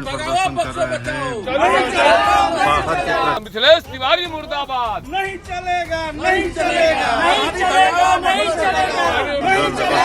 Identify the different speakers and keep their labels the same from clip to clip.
Speaker 1: Bill प्रदर्शन कर रहे हैं।
Speaker 2: मिथिलेश तिवारी मुर्दाबाद।
Speaker 3: नहीं चलेगा, नहीं चलेगा, नहीं चलेगा, नहीं चलेगा, नहीं चलेगा,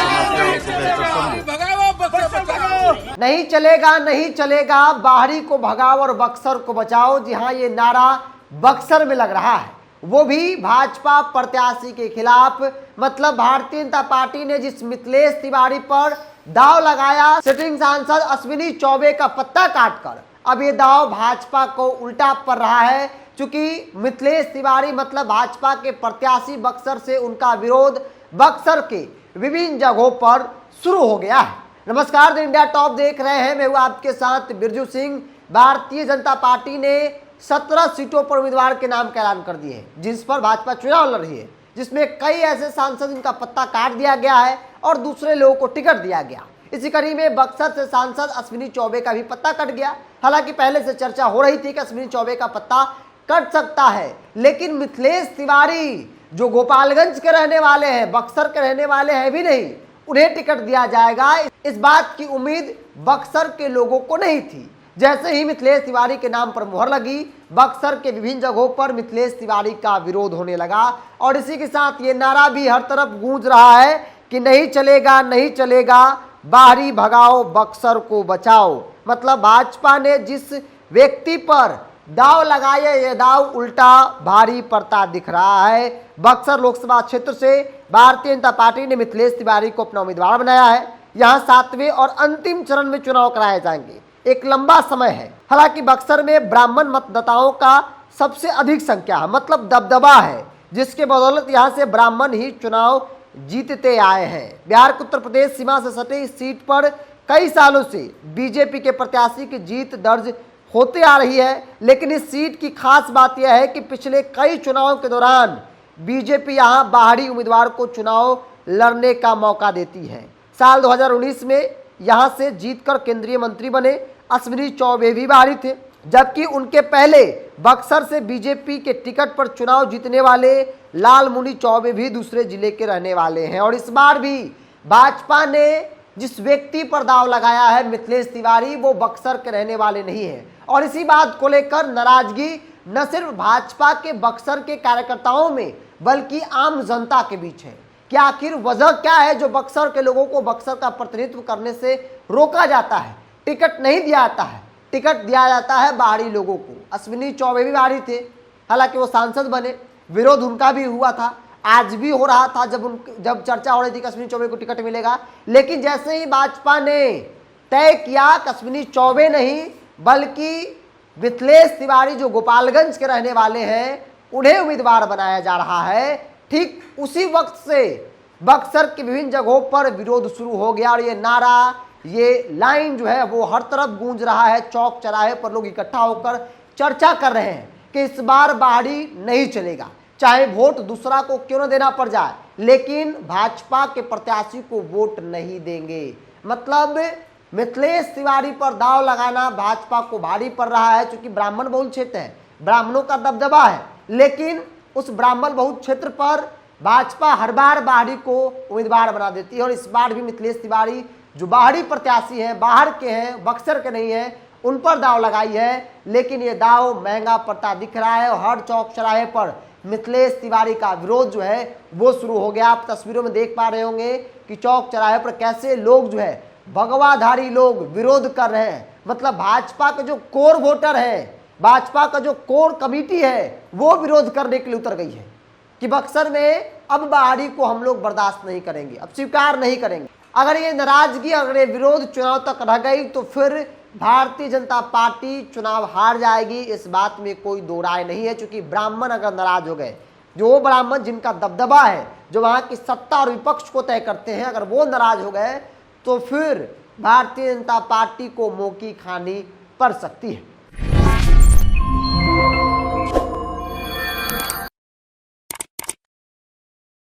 Speaker 4: नहीं चलेगा, नहीं चलेगा, बाहरी को भगाओ और बक्सर को बचाओ। जी हाँ, ये नारा बक्सर में लग रहा है, वो भी भाजपा प्रत्याशी के खिलाफ। मतलब भारतीय जनता पार्टी ने जिस मिथिलेश तिवारी पर दाव लगाया, सिटिंग सांसद अश्विनी चौबे का पत्ता काटकर, अब ये दाव भाजपा को उल्टा पड़ रहा है। क्योंकि मिथिलेश तिवारी मतलब भाजपा के प्रत्याशी, बक्सर से उनका विरोध बक्सर के विभिन्न जगहों पर शुरू हो गया है। नमस्कार, द इंडिया टॉप देख रहे हैं, मैं हूं आपके साथ बिरजू सिंह। भारतीय जनता पार्टी ने 17 सीटों पर उम्मीदवार के नाम का ऐलान कर दिए हैं, जिस पर भाजपा चुनाव लड़ रही है, जिसमें कई ऐसे सांसद जिनका पत्ता काट दिया गया है और दूसरे लोगों को टिकट दिया गया। इसी कड़ी में बक्सर से सांसद अश्विनी चौबे का भी पत्ता कट गया। हालांकि पहले से चर्चा हो रही थी कि अश्विनी चौबे का पत्ता कट सकता है, लेकिन मिथिलेश तिवारी जो गोपालगंज के रहने वाले हैं, बक्सर के रहने वाले हैं भी नहीं, उन्हें टिकट दिया जाएगा, इस बात की उम्मीद बक्सर के लोगों को नहीं थी। जैसे ही मिथिलेश तिवारी के नाम पर मुहर लगी, बक्सर के विभिन्न जगहों पर मिथिलेश तिवारी का विरोध होने लगा और इसी के साथ ये नारा भी हर तरफ गूंज रहा है कि नहीं चलेगा, नहीं चलेगा, बाहरी भगाओ, बक्सर को बचाओ। मतलब भाजपा ने जिस व्यक्ति पर दाव लगाया, ये दाव उल्टा भारी पड़ता दिख रहा है। बक्सर लोकसभा क्षेत्र से भारतीय जनता पार्टी ने मिथिलेश तिवारी को अपना उम्मीदवार बनाया है। यहाँ 7वें और अंतिम चरण में चुनाव कराए जाएंगे, एक लंबा समय है। हालांकि बक्सर में ब्राह्मण मतदाताओं का सबसे अधिक संख्या है, मतलब दबदबा है, जिसके बदौलत यहाँ से ब्राह्मण ही चुनाव जीतते आए हैं। बिहार के उत्तर प्रदेश सीमा से सटे इस सीट पर कई सालों से बीजेपी के प्रत्याशी की जीत दर्ज होते आ रही है, लेकिन इस सीट की खास बात यह है कि पिछले कई चुनावों के दौरान बीजेपी यहाँ बाहरी उम्मीदवार को चुनाव लड़ने का मौका देती है। साल 2019 में यहाँ से जीतकर केंद्रीय मंत्री बने अश्विनी चौबे भी बाहरी थे, जबकि उनके पहले बक्सर से बीजेपी के टिकट पर चुनाव जीतने वाले लालमुनि चौबे भी दूसरे जिले के रहने वाले हैं। और इस बार भी भाजपा ने जिस व्यक्ति पर दाव लगाया है, मिथिलेश तिवारी, वो बक्सर के रहने वाले नहीं है। और इसी बात को लेकर नाराजगी न सिर्फ भाजपा के बक्सर के कार्यकर्ताओं में, बल्कि आम जनता के बीच है कि आखिर वजह क्या है जो बक्सर के लोगों को बक्सर का प्रतिनिधित्व करने से रोका जाता है, टिकट नहीं दिया जाता है। टिकट दिया जाता है बाहरी लोगों को। अश्विनी चौबे भी बाहरी थे, हालांकि वो सांसद बने, विरोध उनका भी हुआ था, आज भी हो रहा था जब चर्चा हो रही थी कि अश्विनी चौबे को टिकट मिलेगा। लेकिन जैसे ही भाजपा ने तय किया कि अश्विनी चौबे नहीं बल्कि मिथिलेश तिवारी जो गोपालगंज के रहने वाले हैं, उन्हें उम्मीदवार बनाया जा रहा है, ठीक उसी वक्त से बक्सर के विभिन्न जगहों पर विरोध शुरू हो गया। और ये नारा, ये लाइन जो है वो हर तरफ गूंज रहा है। चौक चौराहे पर लोग इकट्ठा होकर चर्चा कर रहे हैं कि इस बार बाहरी नहीं चलेगा, चाहे वोट दूसरा को क्यों न देना पड़ जाए, लेकिन भाजपा के प्रत्याशी को वोट नहीं देंगे। मतलब मिथिलेश तिवारी पर दाव लगाना भाजपा को भारी पड़ रहा है, क्योंकि ब्राह्मण बहुल क्षेत्र है, ब्राह्मणों का दबदबा है। लेकिन उस ब्राह्मण बहुल क्षेत्र पर भाजपा हर बार बाहरी को उम्मीदवार बना देती है। और इस बार भी मिथिलेश तिवारी जो बाहरी प्रत्याशी हैं, बाहर के हैं, बक्सर के नहीं हैं, उन पर दाव लगाई है। लेकिन ये दाव महंगा पड़ता दिख रहा है और हर चौक चौराहे पर मिथिलेश तिवारी का विरोध जो है वो शुरू हो गया। आप तस्वीरों में देख पा रहे होंगे कि चौक चौराहे पर कैसे लोग जो है भगवाधारी लोग विरोध कर रहे हैं। मतलब भाजपा के जो कोर वोटर है, भाजपा का जो कोर कमेटी है, वो विरोध करने के लिए उतर गई है कि बक्सर में अब बाहरी को हम लोग बर्दाश्त नहीं करेंगे, अब स्वीकार नहीं करेंगे। अगर ये नाराजगी, अगर ये विरोध चुनाव तक रह गई तो फिर भारतीय जनता पार्टी चुनाव हार जाएगी, इस बात में कोई दो राय नहीं है। क्योंकि ब्राह्मण अगर नाराज हो गए, जो ब्राह्मण जिनका दबदबा है, जो वहाँ की सत्ता और विपक्ष को तय करते हैं, अगर वो नाराज हो गए तो फिर भारतीय जनता पार्टी को मौकी खानी पड़ सकती है।